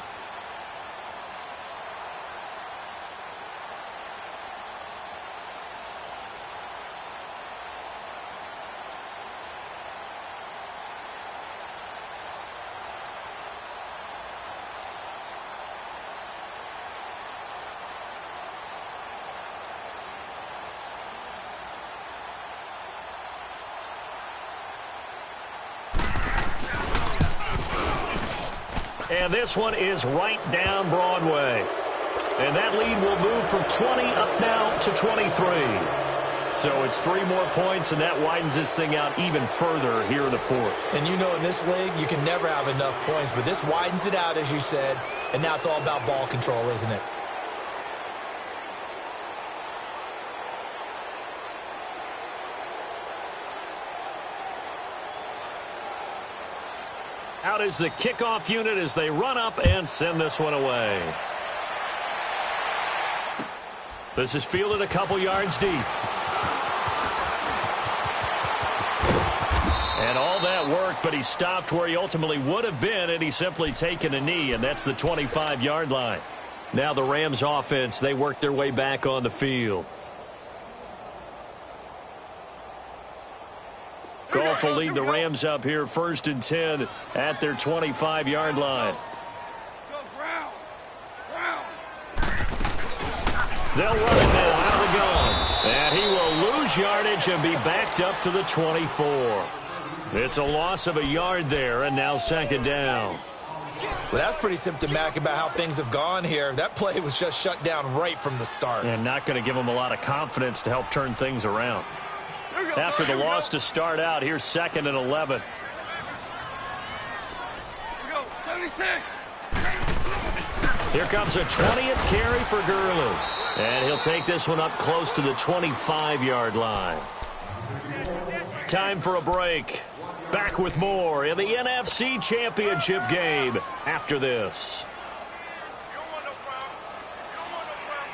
Speaker 1: And this one is right down Broadway. And that lead will move from 20 up now to 23. So it's 3 more points, and that widens this thing out even further here in the 4th.
Speaker 2: And you know in this league, you can never have enough points, but this widens it out, as you said, and now it's all about ball control, isn't it?
Speaker 1: out is the kickoff unit as they run up and send this one away. This is fielded a couple yards deep. And all that worked, but he stopped where he ultimately would have been, and he's simply taken a knee, and that's the 25-yard line. Now the Rams offense, they work their way back on the field. Goff will lead the Rams up here 1st and 10 at their 25-yard line. They'll run it now out of the gun. And he will lose yardage and be backed up to the 24. It's a loss of a yard there, and now 2nd down.
Speaker 2: Well, that's pretty symptomatic about how things have gone here. That play was just shut down right from the start.
Speaker 1: And not going to give them a lot of confidence to help turn things around. After the loss to start out, here's 2nd and 11.
Speaker 3: Here we go, 76.
Speaker 1: Here comes a 20th carry for Gurley. And he'll take this one up close to the 25-yard line. Time for a break. Back with more in the NFC Championship game after this.
Speaker 3: You don't want no problem. You don't want no problem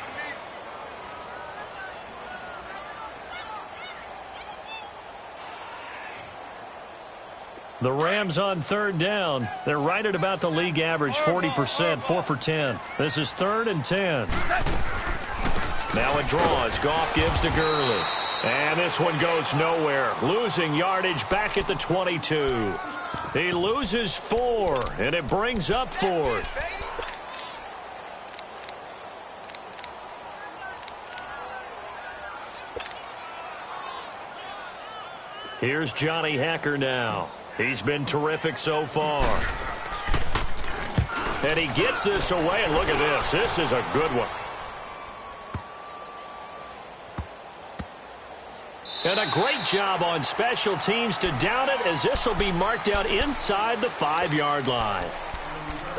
Speaker 3: with me.
Speaker 1: The Rams on 3rd down. They're right at about the league average, 40%, 4 for 10. This is 3rd and 10. Now it draws. Goff gives to Gurley. And this one goes nowhere. Losing yardage back at the 22. He loses 4, and it brings up 4th. Here's Johnny Hacker now. He's been terrific so far. And he gets this away, and look at this. This is a good one. And a great job on special teams to down it, as this will be marked out inside the 5-yard line.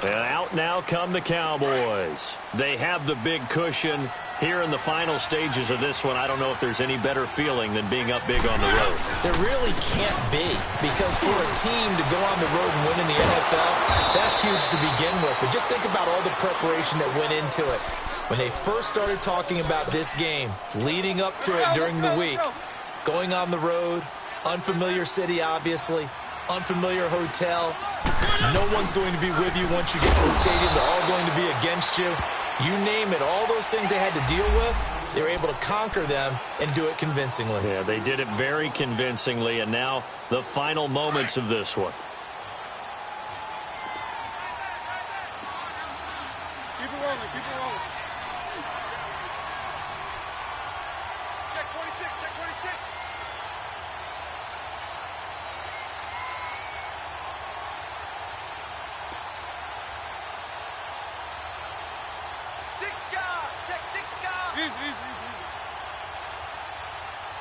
Speaker 1: And out now come the Cowboys. They have the big cushion. Here in the final stages of this one, I don't know if there's any better feeling than being up big on the road.
Speaker 2: There really can't be, because for a team to go on the road and win in the NFL, that's huge to begin with. But just think about all the preparation that went into it. When they first started talking about this game, leading up to it during the week, going on the road, unfamiliar city, obviously, unfamiliar hotel. No one's going to be with you once you get to the stadium. They're all going to be against you. You name it, all those things they had to deal with, they were able to conquer them and do it convincingly.
Speaker 1: Yeah, they did it very convincingly, and now the final moments of this one.
Speaker 4: Keep it rolling, keep it rolling.
Speaker 3: Check 26, check 26. Six guard, check 6 guard.
Speaker 4: Easy, easy, easy.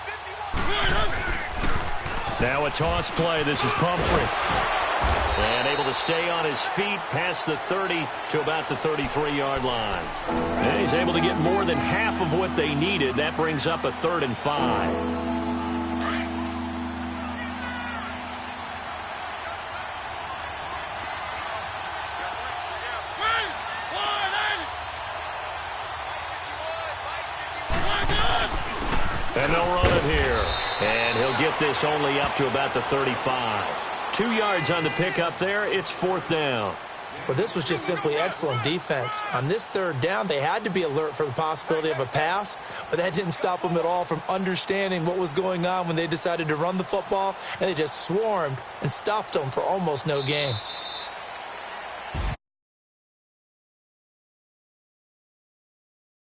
Speaker 3: 51.
Speaker 1: Now a toss play. This is Pumphrey. And able to stay on his feet past the 30 to about the 33-yard line. And he's able to get more than half of what they needed. That brings up a 3rd and 5. And they'll run it here. And he'll get this only up to about the 35. 2 yards on the pickup there. It's 4th down.
Speaker 2: Well, this was just simply excellent defense. On this 3rd down, they had to be alert for the possibility of a pass, but that didn't stop them at all from understanding what was going on when they decided to run the football, and they just swarmed and stuffed them for almost no gain.